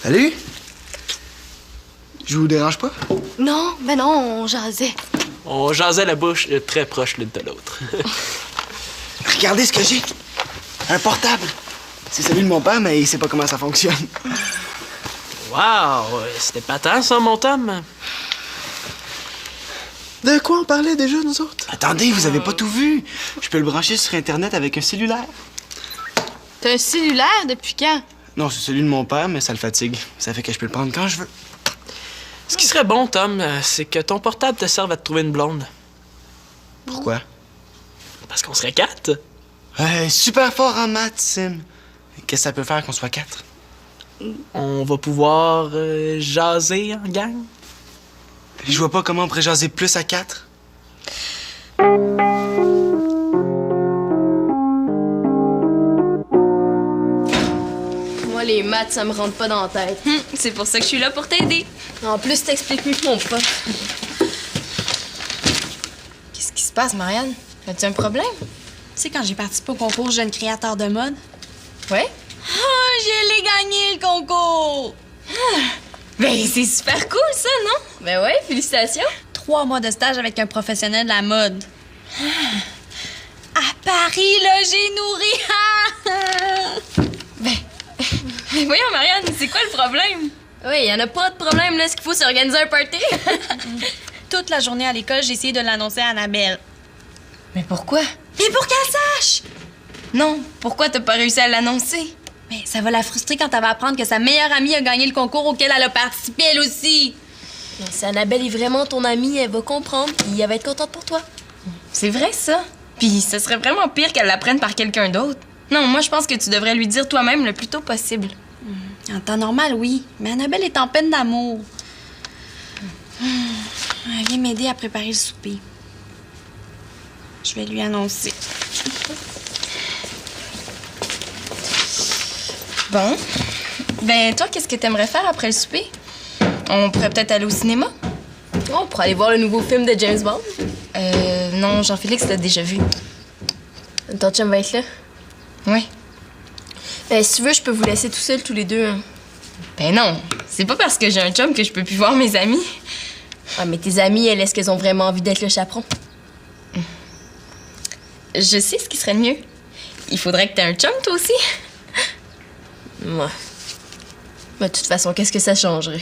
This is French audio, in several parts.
Salut! Je vous dérange pas? Non, ben non, on jasait. On jasait la bouche très proche l'une de l'autre. Regardez ce que j'ai! Un portable! C'est celui de mon père, mais il sait pas comment ça fonctionne. Wow! C'était patent, ça, mon Tom? De quoi on parlait déjà, nous autres? Attendez, vous avez pas tout vu! Je peux le brancher sur Internet avec un cellulaire. T'as un cellulaire depuis quand? Non, c'est celui de mon père, mais ça le fatigue. Ça fait que je peux le prendre quand je veux. Ce qui serait bon, Tom, c'est que ton portable te serve à te trouver une blonde. Pourquoi? Parce qu'on serait 4. Super fort en maths, Sim. Qu'est-ce que ça peut faire qu'on soit 4? On va pouvoir jaser en gang. Je vois pas comment on pourrait jaser plus à 4. Moi, les maths, ça me rentre pas dans la tête. C'est pour ça que je suis là pour t'aider. En plus, t'expliques mieux que mon prof. Qu'est-ce qui se passe, Marianne? As-tu un problème? Tu sais, quand j'ai participé au concours Jeune créateur de mode, Ouais? oh, je l'ai gagné, le concours! Ben, c'est super cool, ça, non? Ben ouais, félicitations. 3 mois de stage avec un professionnel de la mode. À Paris, là, j'ai nourri. Mais voyons, Marianne, c'est quoi le problème? Oui, y en a pas de problème, là. Ce qu'il faut, c'est organiser un party. Toute la journée à l'école, j'ai essayé de l'annoncer à Annabelle. Mais pourquoi? Mais pour qu'elle sache! Non, pourquoi t'as pas réussi à l'annoncer? Mais ça va la frustrer quand elle va apprendre que sa meilleure amie a gagné le concours auquel elle a participé, elle aussi. Mais si Annabelle est vraiment ton amie, elle va comprendre, puis elle va être contente pour toi. C'est vrai, ça. Puis ce serait vraiment pire qu'elle l'apprenne par quelqu'un d'autre. Non, moi, je pense que tu devrais lui dire toi-même le plus tôt possible. En temps normal, oui. Mais Annabelle est en peine d'amour. Elle vient m'aider à préparer le souper. Je vais lui annoncer. Bon. Ben, toi, qu'est-ce que t'aimerais faire après le souper? On pourrait peut-être aller au cinéma? On pourrait aller voir le nouveau film de James Bond. Non, Jean-Félix l'a déjà vu. Ton chum va être là. Oui. Si tu veux, je peux vous laisser tout seuls, tous les deux. Hein. Ben non, c'est pas parce que j'ai un chum que je peux plus voir mes amis. Ah, mais tes amies, elles, est-ce qu'elles ont vraiment envie d'être le chaperon? Je sais ce qui serait le mieux. Il faudrait que t'aies un chum, toi aussi. Moi. Mais de toute façon, qu'est-ce que ça changerait?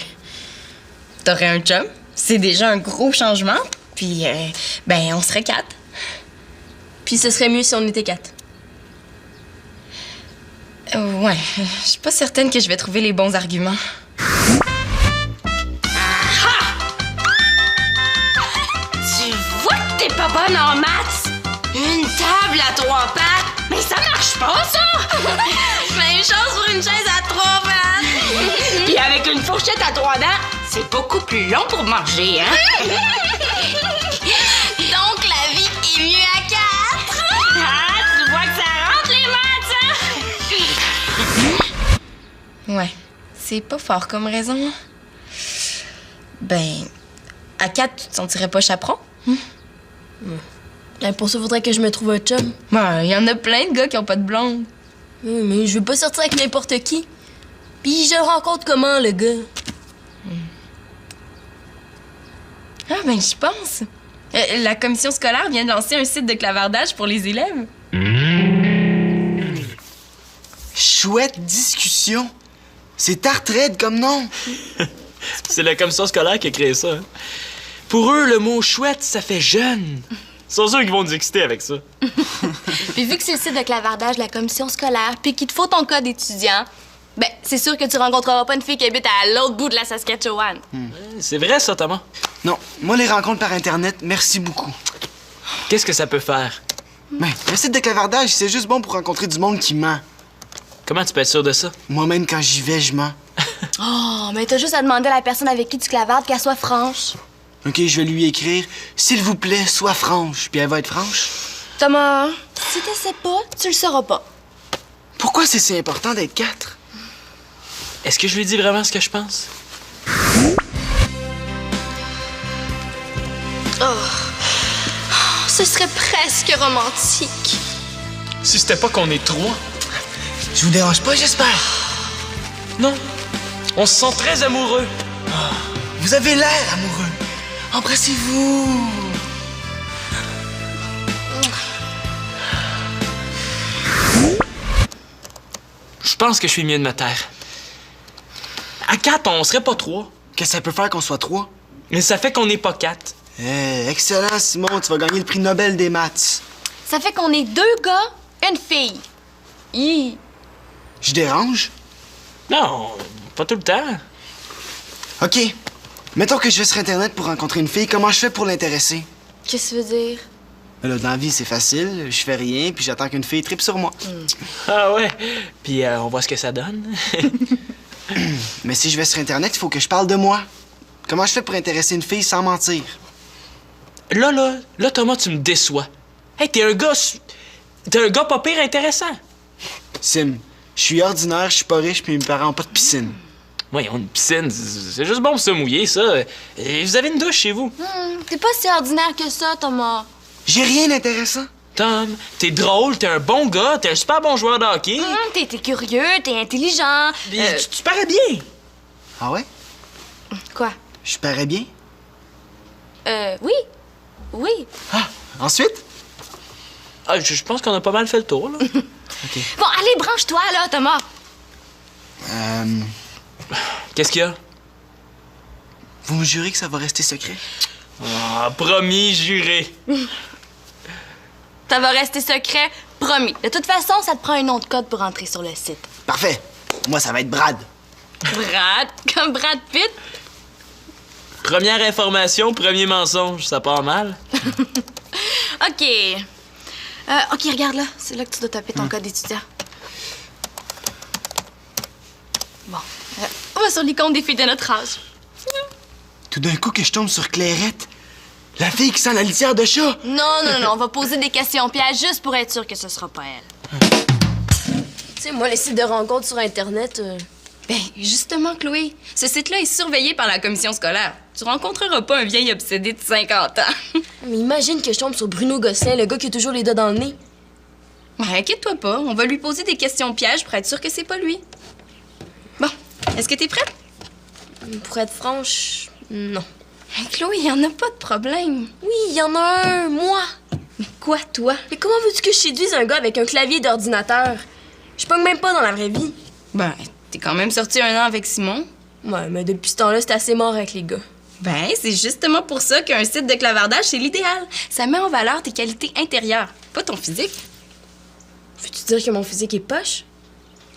T'aurais un chum, c'est déjà un gros changement. Puis, ben, on serait 4. Puis ce serait mieux si on était 4. Ouais, je suis pas certaine que je vais trouver les bons arguments. Tu vois que t'es pas bonne en maths? Une table à 3 pattes? Mais ça marche pas, ça! Même chose pour une chaise à 3 pattes! Puis avec une fourchette à 3 dents, c'est beaucoup plus long pour manger, hein? Donc, la vie est mieux à 4! Ah, tu vois que ça rentre, les maths, hein? Ouais, c'est pas fort comme raison. Ben, à 4, tu te sentirais pas chaperon? Pour ça, faudrait que je me trouve un chum. Ben, y en a plein de gars qui ont pas de blonde. Oui, mais je veux pas sortir avec n'importe qui. Puis je le rencontre comment, le gars? Ah, ben, j'y pense. La commission scolaire vient de lancer un site de clavardage pour les élèves. Chouette discussion. C'est tarte-raide comme nom. C'est la commission scolaire qui a créé ça. Hein. Pour eux, le mot chouette, ça fait jeune. Ils sont sûrs qu'ils vont nous exciter avec ça. Puis vu que c'est le site de clavardage de la commission scolaire, puis qu'il te faut ton code étudiant, ben c'est sûr que tu rencontreras pas une fille qui habite à l'autre bout de la Saskatchewan. C'est vrai, ça, Thomas? Non, moi, les rencontres par Internet, merci beaucoup. Qu'est-ce que ça peut faire? Ben, un site de clavardage, c'est juste bon pour rencontrer du monde qui ment. Comment tu peux être sûr de ça? Moi-même, quand j'y vais, je mens. Oh, mais t'as juste à demander à la personne avec qui tu clavardes qu'elle soit franche. OK, je vais lui écrire « S'il vous plaît, sois franche », puis elle va être franche. Thomas, si t'essaies pas, tu le sauras pas. Pourquoi c'est si important d'être 4? Est-ce que je lui dis vraiment ce que je pense? Ce serait presque romantique. Si c'était pas qu'on est 3. Je vous dérange pas, j'espère? Non. On se sent très amoureux. Vous avez l'air amoureux. Embrassez-vous. Je pense que je suis mieux de ma terre. À 4, on serait pas 3. Qu'est-ce que ça peut faire qu'on soit 3? Mais ça fait qu'on n'est pas 4. Excellent, Simon. Tu vas gagner le prix Nobel des maths. Ça fait qu'on est 2 gars, une fille. Hi. Je dérange? Non, pas tout le temps. OK. Mettons que je vais sur Internet pour rencontrer une fille. Comment je fais pour l'intéresser? Qu'est-ce que tu veux dire? Là, dans la vie, c'est facile. Je fais rien, puis j'attends qu'une fille tripe sur moi. Ah ouais? Puis on voit ce que ça donne. Mais si je vais sur Internet, il faut que je parle de moi. Comment je fais pour intéresser une fille sans mentir? Là, Thomas, tu me déçois. Hey, t'es un gars pas pire intéressant. Sim, je suis ordinaire, je suis pas riche, puis mes parents ont pas de piscine. Voyons, une piscine, c'est juste bon pour se mouiller, ça. Et vous avez une douche chez vous. T'es pas si ordinaire que ça, Thomas. J'ai rien d'intéressant. Tom, t'es drôle, t'es un bon gars, t'es un super bon joueur de hockey. T'es curieux, t'es intelligent. Tu parais bien. Ah ouais? Quoi? Je parais bien? Oui. Oui. Ah, ensuite? Ah, je pense qu'on a pas mal fait le tour, là. Bon, allez, branche-toi, là, Thomas. Qu'est-ce qu'il y a? Vous me jurez que ça va rester secret? Ah, promis, juré. Ça va rester secret, promis. De toute façon, ça te prend un nom de code pour entrer sur le site. Parfait. Moi, ça va être Brad. Brad, comme Brad Pitt. Première information, premier mensonge, ça part mal. OK. OK, regarde là. C'est là que tu dois taper ton code d'étudiant. Bon. On va sur l'icône des filles de notre âge. Tout d'un coup que je tombe sur Clairette. La fille qui sent la litière de chat. Non. On va poser des questions pièges juste pour être sûr que ce sera pas elle. Tu sais, moi, les sites de rencontres sur Internet... Ben, justement, Chloé, ce site-là est surveillé par la commission scolaire. Tu rencontreras pas un vieil obsédé de 50 ans. Mais imagine que je tombe sur Bruno Gosselin, le gars qui a toujours les doigts dans le nez. Ouais, inquiète-toi pas, on va lui poser des questions pièges pour être sûr que c'est pas lui. Bon, est-ce que t'es prête? Pour être franche, non. Hey, Chloé, y en a pas de problème. Oui, il y en a un, moi. Mais quoi, toi? Mais comment veux-tu que je séduise un gars avec un clavier d'ordinateur? Je pogne même pas dans la vraie vie. Ben, t'es quand même sorti 1 an avec Simon. Ouais, mais depuis ce temps-là, c'est assez mort avec les gars. Ben, c'est justement pour ça qu'un site de clavardage, c'est l'idéal. Ça met en valeur tes qualités intérieures, pas ton physique. Veux-tu dire que mon physique est poche?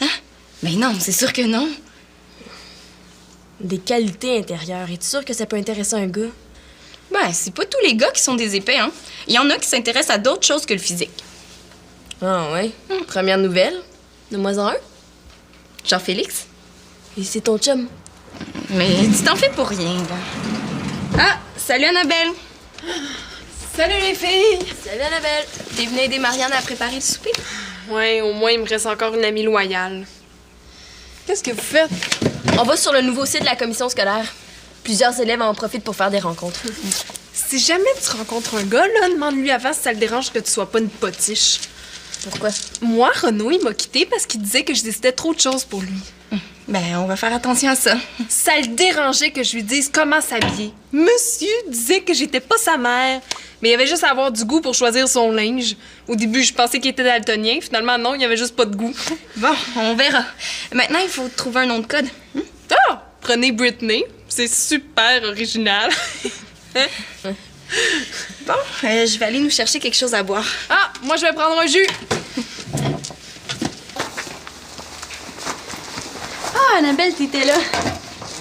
Hein? Ben non, c'est sûr que non. Des qualités intérieures. Es-tu sûr que ça peut intéresser un gars? Ben, c'est pas tous les gars qui sont des épais, hein. Il y en a qui s'intéressent à d'autres choses que le physique. Ah ouais? Première nouvelle? Donne-moi-en un. Jean-Félix? Et c'est ton chum. Mais tu t'en fais pour rien, là. Ah, salut Annabelle! Salut les filles! Salut Annabelle! T'es venue aider Marianne à préparer le souper? Ouais, au moins il me reste encore une amie loyale. Qu'est-ce que vous faites? On va sur le nouveau site de la commission scolaire. Plusieurs élèves en profitent pour faire des rencontres. Si jamais tu rencontres un gars, là, demande-lui avant si ça le dérange que tu sois pas une potiche. Pourquoi? Moi, Renaud, il m'a quitté parce qu'il disait que je décidais trop de choses pour lui. Ben, on va faire attention à ça. Ça le dérangeait que je lui dise comment s'habiller. Monsieur disait que j'étais pas sa mère, mais il avait juste à avoir du goût pour choisir son linge. Au début, je pensais qu'il était daltonien. Finalement, non, il avait juste pas de goût. Bon, on verra. Maintenant, il faut trouver un nom de code. Ah! Prenez Britney. C'est super original. Bon, je vais aller nous chercher quelque chose à boire. Ah! Moi, je vais prendre un jus. Ah, Annabelle, t'étais là.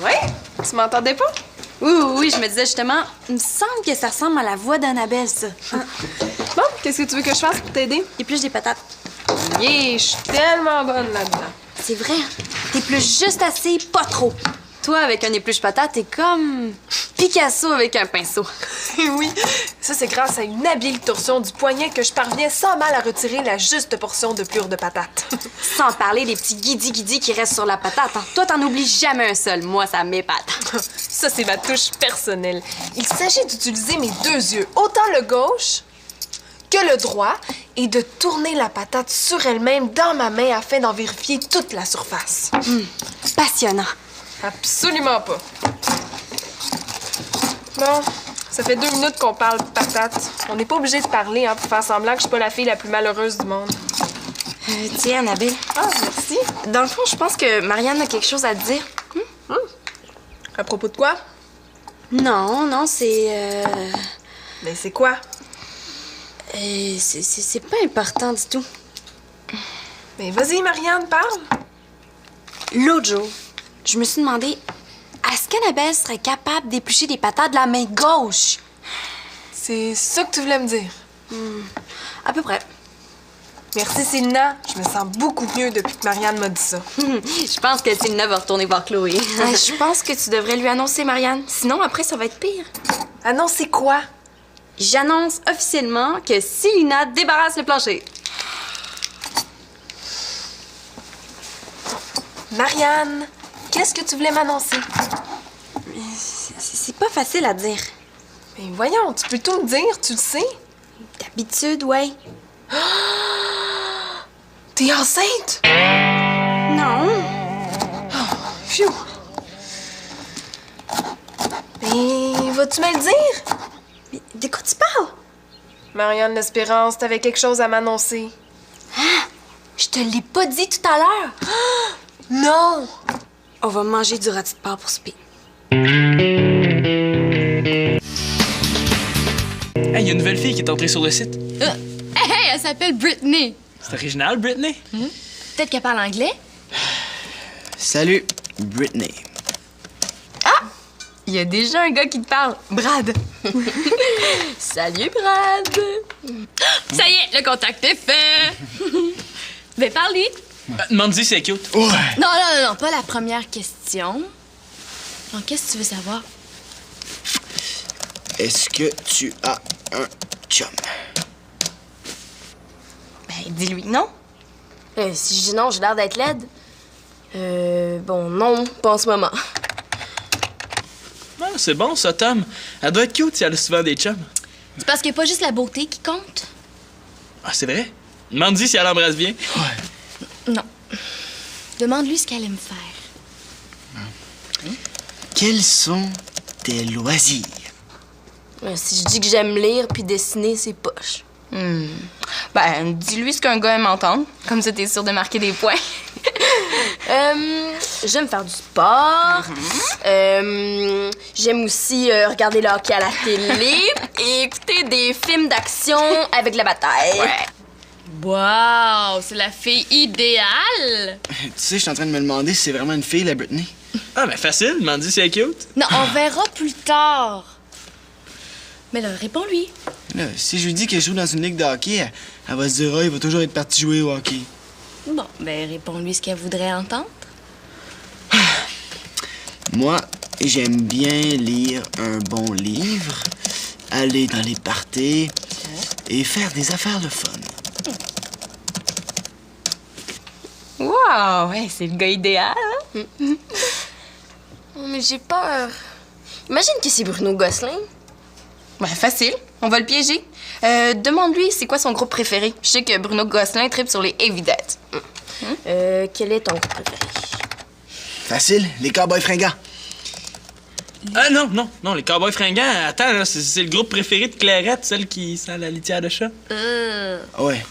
Ouais? Tu m'entendais pas? Oui, je me disais justement, il me semble que ça ressemble à la voix d'Annabelle, ça. Bon, qu'est-ce que tu veux que je fasse pour t'aider? Épluche des patates. Yeah, je suis tellement bonne là-dedans. C'est vrai, t'épluches juste assez, pas trop. Toi, avec un épluche patate, t'es comme Picasso avec un pinceau. Oui, ça c'est grâce à une habile torsion du poignet que je parviens sans mal à retirer la juste portion de pure de patate. Sans parler des petits guidis qui restent sur la patate. Hein. Toi, t'en oublies jamais un seul. Moi, ça m'épate. Ça, c'est ma touche personnelle. Il s'agit d'utiliser mes 2 yeux, autant le gauche que le droit, et de tourner la patate sur elle-même dans ma main afin d'en vérifier toute la surface. Passionnant. Absolument pas. Bon, ça fait 2 minutes qu'on parle de patates. On n'est pas obligé de parler, hein, pour faire semblant que je suis pas la fille la plus malheureuse du monde. Tiens, Annabelle. Ah, merci. Dans le fond, je pense que Marianne a quelque chose à te dire. À propos de quoi? Non, c'est... Ben, c'est quoi? c'est pas important du tout. Ben, vas-y, Marianne, parle. L'autre jour, je me suis demandé, est-ce qu'Annabelle serait capable d'éplucher des patates de la main gauche? C'est ça que tu voulais me dire. À peu près. Merci, Célina. Je me sens beaucoup mieux depuis que Marianne m'a dit ça. Je pense que Célina va retourner voir Chloé. Je pense que tu devrais lui annoncer, Marianne. Sinon, après, ça va être pire. Ah non, c'est quoi? J'annonce officiellement que Célina débarrasse le plancher. Marianne, qu'est-ce que tu voulais m'annoncer? C'est pas facile à dire. Mais voyons, tu peux tout me dire, tu le sais. D'habitude, ouais. T'es enceinte? Non. Phew. Mais vas-tu me le dire? Mais de quoi tu parles? Marianne L'Espérance, t'avais quelque chose à m'annoncer. Je te l'ai pas dit tout à l'heure. Non! On va manger du rôti de porc pour souper. Hey, il y a une nouvelle fille qui est entrée sur le site. Hey, elle s'appelle Brittany. C'est original, Brittany? Peut-être qu'elle parle anglais? Salut, Brittany. Il y a déjà un gars qui te parle. Brad. Salut, Brad. Ça y est, le contact est fait. Ben, parle-lui. Demande-y si c'est cute. Ouais. Non, pas la première question. Donc, qu'est-ce que tu veux savoir? Est-ce que tu as un chum? Ben, dis-lui non. Si je dis non, j'ai l'air d'être laide. Bon, non, pas en ce moment. Ah, c'est bon, ça, Tom. Elle doit être cute si elle a souvent des chums. C'est parce qu'il n'y a pas juste la beauté qui compte. Ah, c'est vrai? Demande-y si elle embrasse bien. Non. Demande-lui ce qu'elle aime faire. Quels sont tes loisirs? Si je dis que j'aime lire puis dessiner, c'est poche. Ben, dis-lui ce qu'un gars aime entendre. Comme ça, t'es sûr de marquer des points. J'aime faire du sport. J'aime aussi regarder le hockey à la télé et écouter des films d'action avec la bataille. Wow, c'est la fille idéale. Tu sais, je suis en train de me demander si c'est vraiment une fille, la Brittany. Ah, ben facile, demande-y si elle est cute. Non, on verra plus tard. Mais là, réponds-lui. Là, si je lui dis que je joue dans une ligue de hockey, elle va se dire, ah, il va toujours être parti jouer au hockey. Bon, ben réponds-lui ce qu'elle voudrait entendre. Moi, j'aime bien lire un bon livre, aller dans les parties et faire des affaires de fun. Wow, ouais, c'est le gars idéal. Oh, mais j'ai peur. Imagine que c'est Bruno Gosselin. Ben, facile. On va le piéger. Demande-lui c'est quoi son groupe préféré. Je sais que Bruno Gosselin tripe sur les Heavy Dead. Quel est ton groupe préféré? Facile, les cowboys fringants. Ah, non, les cowboys fringants. Attends, là, c'est le groupe préféré de Clairette, celle qui sent la litière de chat. Ouais.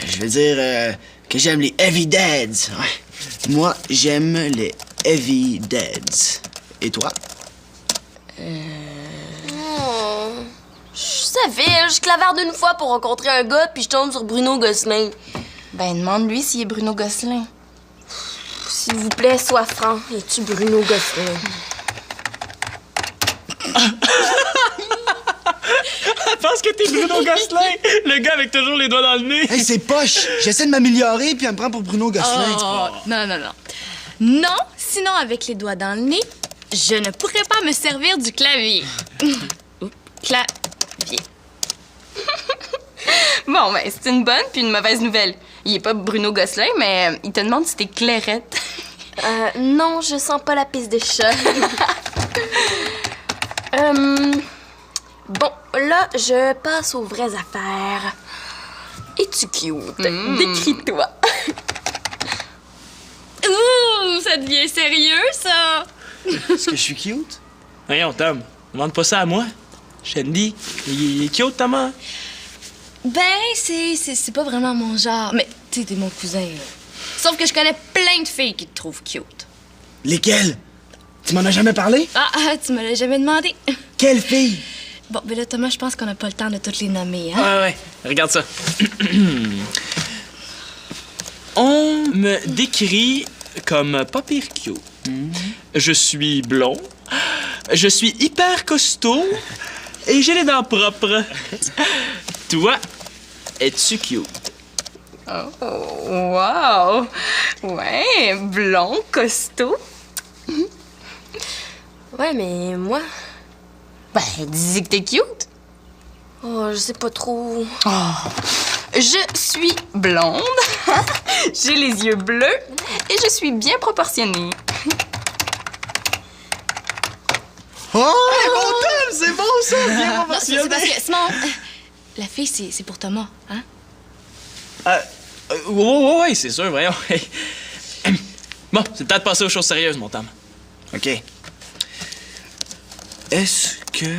Je veux dire que j'aime les Heavy Deads. Ouais. Moi, j'aime les Heavy Deads. Et toi? Je savais, je clavarde une fois pour rencontrer un gars puis je tombe sur Bruno Gosselin. Ben, demande-lui s'il est Bruno Gosselin. S'il vous plaît, sois franc. Es-tu Bruno Gosselin? Je pense que t'es Bruno Gosselin, le gars avec toujours les doigts dans le nez. Hey, c'est poche! J'essaie de m'améliorer puis elle me prend pour Bruno Gosselin. Oh, non. Non, sinon avec les doigts dans le nez, je ne pourrais pas me servir du clavier. Clavier. Bon, ben, c'est une bonne puis une mauvaise nouvelle. Il est pas Bruno Gosselin, mais il te demande si t'es Clairette. Non, je sens pas la pisse de chat. Bon, là, je passe aux vraies affaires. Es-tu cute? Décris-toi. Ouh, ça devient sérieux, ça! Est-ce que je suis cute? Voyons, Tom, demande pas ça à moi. Shandy, il est cute, Thomas. Ben, c'est pas vraiment mon genre. Mais, tu sais, t'es mon cousin, là. Sauf que je connais plein de filles qui te trouvent cute. Lesquelles? Tu m'en as jamais parlé? Tu me l'as jamais demandé. Quelle fille? Bon, ben là, Thomas, je pense qu'on n'a pas le temps de toutes les nommer, hein? Ouais, regarde ça. On me décrit comme pas pire cute. Je suis blond, je suis hyper costaud et j'ai les dents propres. Toi, es-tu cute? Oh, wow! Ouais, blond, costaud. Ouais, mais moi... Ben, dis que t'es cute. Oh, je sais pas trop. Je suis blonde, j'ai les yeux bleus et je suis bien proportionnée. Oh, mon Tom, c'est bon ça! Bien Non, c'est parce que, Simon, la fille, c'est pour Thomas, hein? Ouais, c'est sûr, voyons. Bon, c'est peut-être passer aux choses sérieuses, mon Tom. OK. Est-ce que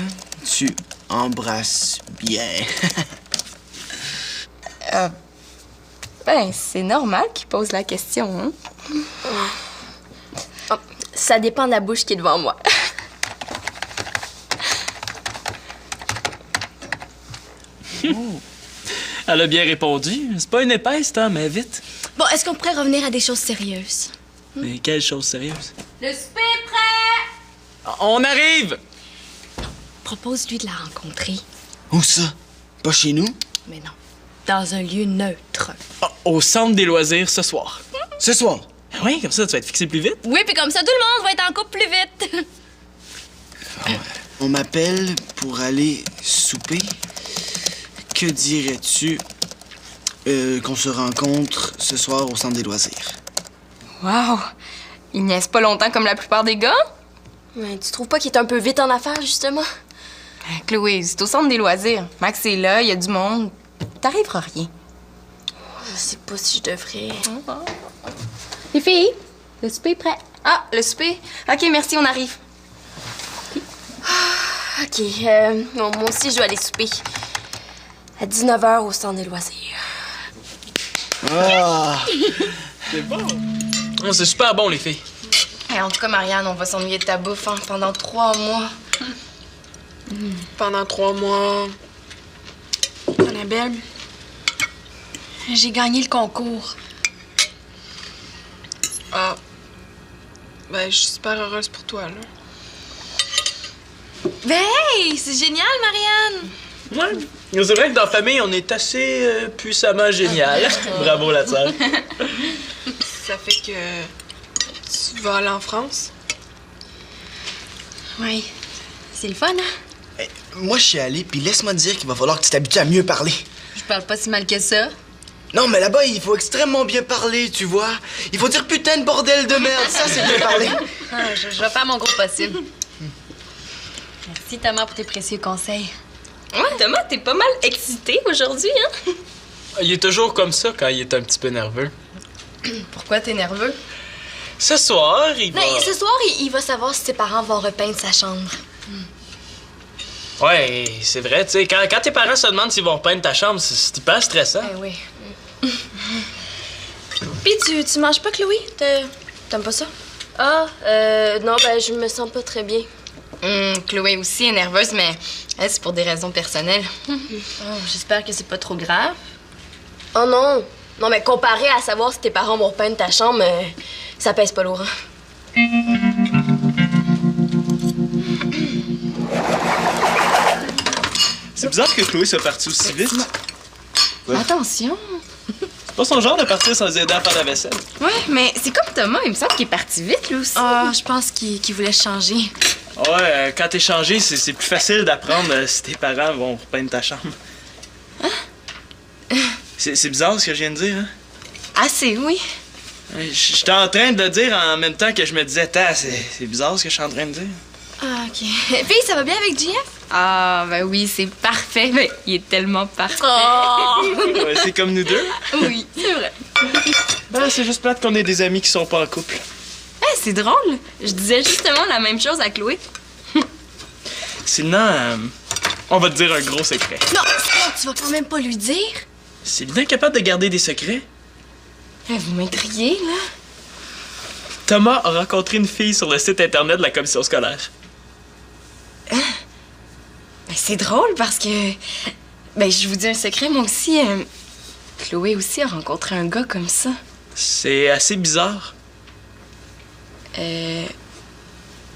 tu embrasses bien? Ben, c'est normal qu'il pose la question, hein? Oh, ça dépend de la bouche qui est devant moi. Elle a bien répondu. C'est pas une épaisse, Tom, mais vite. Bon, est-ce qu'on pourrait revenir à des choses sérieuses? Mais quelle chose sérieuse? Le souper est prêt! On arrive! Propose-lui de la rencontrer. Où ça? Pas chez nous? Mais non, dans un lieu neutre. Au centre des loisirs ce soir. Ce soir? Oui, comme ça, tu vas être fixé plus vite. Oui, puis comme ça, tout le monde va être en couple plus vite. On m'appelle pour aller souper. Que dirais-tu qu'on se rencontre ce soir au centre des loisirs? Wow! Il niaise pas longtemps comme la plupart des gars? Mais tu trouves pas qu'il est un peu vite en affaires, justement? Chloé, c'est au centre des loisirs. Max est là, il y a du monde. T'arriveras rien. Je sais pas si je devrais... Les filles, le souper est prêt. Ah, le souper? OK, merci, on arrive. OK, non, moi aussi, je dois aller souper. À 19h au centre des loisirs. Ah! Oh, c'est super bon, les filles. Hey, en tout cas, Marianne, on va s'ennuyer de ta bouffe hein, pendant 3 mois. Pendant 3 mois... Annabelle, j'ai gagné le concours. Ah. Ben, je suis super heureuse pour toi, là. Ben, hey, c'est génial, Marianne! Ouais. C'est vrai que dans la famille, on est assez puissamment génial. Bravo, la sœur. Ça fait que tu vas aller en France? Oui. C'est le fun, hein? Hey, moi, je suis allé, puis laisse-moi te dire qu'il va falloir que tu t'habitues à mieux parler. Je parle pas si mal que ça. Non, mais là-bas, il faut extrêmement bien parler, tu vois. Il faut dire putain de bordel de merde, ça, c'est bien parler. Je vais faire mon gros possible. Merci, Thomas, pour tes précieux conseils. Ouais, Thomas, t'es pas mal excité aujourd'hui, hein? Il est toujours comme ça quand il est un petit peu nerveux. Pourquoi t'es nerveux? Ce soir, il va... Non, ce soir, il va savoir si ses parents vont repeindre sa chambre. Ouais, c'est vrai, tu sais, quand tes parents se demandent s'ils vont repeindre ta chambre, c'est hyper stressant. Ben oui. Puis tu manges pas, Chloé? T'aimes pas ça? Ah, non, ben, je me sens pas très bien. Chloé aussi est nerveuse, mais elle, c'est pour des raisons personnelles. Oh, j'espère que c'est pas trop grave. Oh non! Non, mais comparé à savoir si tes parents vont repeindre ta chambre, ça pèse pas lourd. Hein? C'est bizarre que Chloé soit partie aussi vite. Ouais. Attention! C'est pas son genre de partir sans aider à faire la vaisselle. Ouais, mais c'est comme Thomas, il me semble qu'il est parti vite, lui aussi. Ah, je pense qu'il voulait changer. Ouais, quand t'es changé, c'est plus facile d'apprendre si tes parents vont repeindre ta chambre. C'est bizarre ce que je viens de dire, hein? Assez, oui. J'étais en train de le dire en même temps que je me disais, c'est bizarre ce que je suis en train de dire. Ah, OK. Puis, ça va bien avec JF? Ah, ben oui, c'est parfait. Mais il est tellement parfait. Ouais, c'est comme nous deux. Oui, c'est vrai. Ben, c'est juste plate qu'on ait des amis qui sont pas en couple. C'est drôle. Je disais justement la même chose à Chloé. Sinon, on va te dire un gros secret. Non, tu vas quand même pas lui dire? Sylvain est capable de garder des secrets. Vous m'intriguez, là? Thomas a rencontré une fille sur le site internet de la commission scolaire. Ben, c'est drôle parce que... Ben, je vous dis un secret, moi aussi... Chloé aussi a rencontré un gars comme ça. C'est assez bizarre.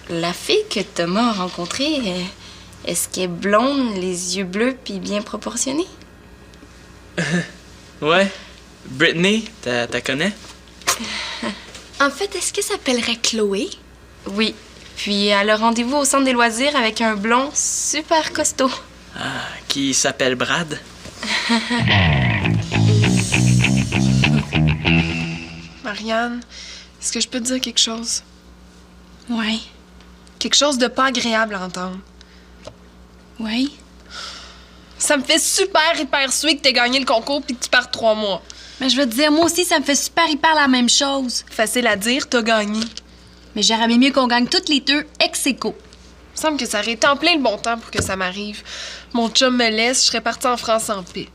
La fille que Thomas a rencontrée, est-ce qu'elle est blonde, les yeux bleus puis bien proportionnée? Ouais. Brittany, t'as connais? En fait, est-ce qu'elle s'appellerait Chloé? Oui. Puis elle a rendez-vous au centre des loisirs avec un blond super costaud. Ah, qui s'appelle Brad. Marianne, est-ce que je peux te dire quelque chose? Ouais. Quelque chose de pas agréable à entendre. Ouais. Ça me fait super hyper suer que t'aies gagné le concours puis que tu partes 3 mois. Mais je veux te dire, moi aussi, ça me fait super hyper la même chose. Facile à dire, t'as gagné. Mais j'aurais aimé mieux qu'on gagne toutes les deux ex aequo. Il me semble que ça aurait été en plein le bon temps pour que ça m'arrive. Mon chum me laisse, je serais partie en France en paix.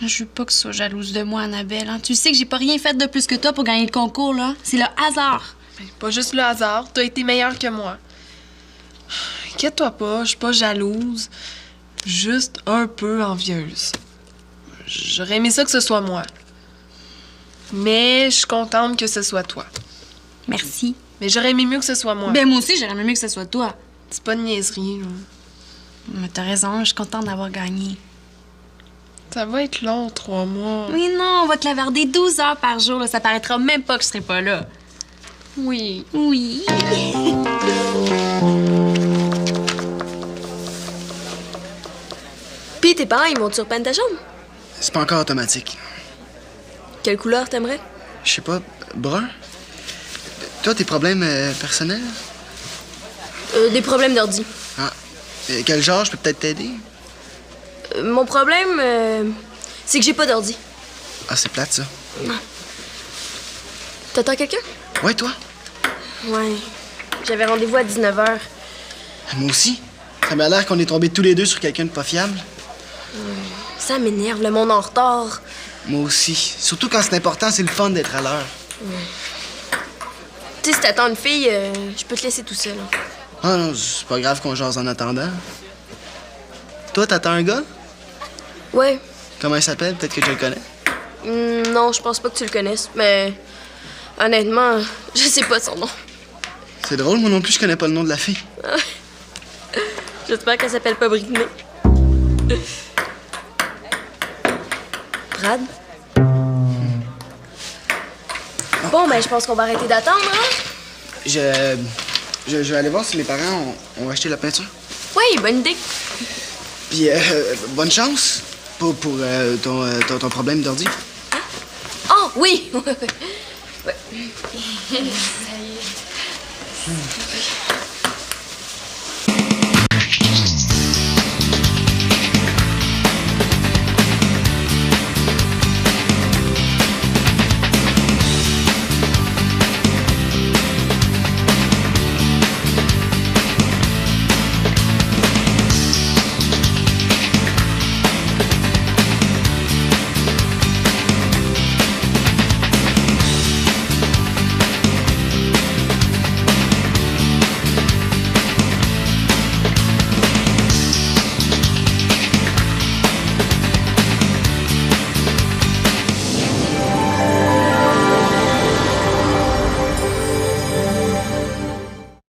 Je veux pas que tu sois jalouse de moi, Annabelle. Hein? Tu sais que j'ai pas rien fait de plus que toi pour gagner le concours, là. C'est le hasard. Ben, pas juste le hasard, t'as été meilleure que moi. Inquiète-toi pas, je suis pas jalouse. Juste un peu envieuse. J'aurais aimé ça que ce soit moi. Mais je suis contente que ce soit toi. Merci. Mais j'aurais aimé mieux que ce soit moi. Ben, moi aussi, j'aurais aimé mieux que ce soit toi. C'est pas de niaiserie, là. Mais t'as raison, je suis contente d'avoir gagné. Ça va être long, 3 mois. Oui, non, on va te lavarder 12 heures par jour, là. Ça paraîtra même pas que je serai pas là. Oui. Oui. Pis tes parents, ils montent sur peine ta chambre. C'est pas encore automatique. Quelle couleur t'aimerais? Je sais pas, brun? Toi, tes problèmes personnels? Des problèmes d'ordi. Ah. Quel genre, je peux peut-être t'aider? Mon problème, c'est que j'ai pas d'ordi. Ah, c'est plate, ça. T'attends quelqu'un? Ouais, toi? Ouais. J'avais rendez-vous à 19h. Moi aussi. Ça m'a l'air qu'on est tombés tous les deux sur quelqu'un de pas fiable. Ça m'énerve, le monde en retard. Moi aussi. Surtout quand c'est important, c'est le fun d'être à l'heure. Tu sais, si t'attends une fille, je peux te laisser tout seul. Hein. Ah non, c'est pas grave qu'on jase en attendant. Toi, t'attends un gars? Ouais. Comment il s'appelle? Peut-être que tu le connais. Non, je pense pas que tu le connaisses, mais honnêtement, je sais pas son nom. C'est drôle, moi non plus, je connais pas le nom de la fille. J'espère qu'elle s'appelle pas Britney. Brad? Bon, ben, je pense qu'on va arrêter d'attendre, hein? Je vais aller voir si les parents ont acheté la peinture. Oui, bonne idée. Puis, bonne chance pour ton problème d'ordi. Oh, oui! Ouais.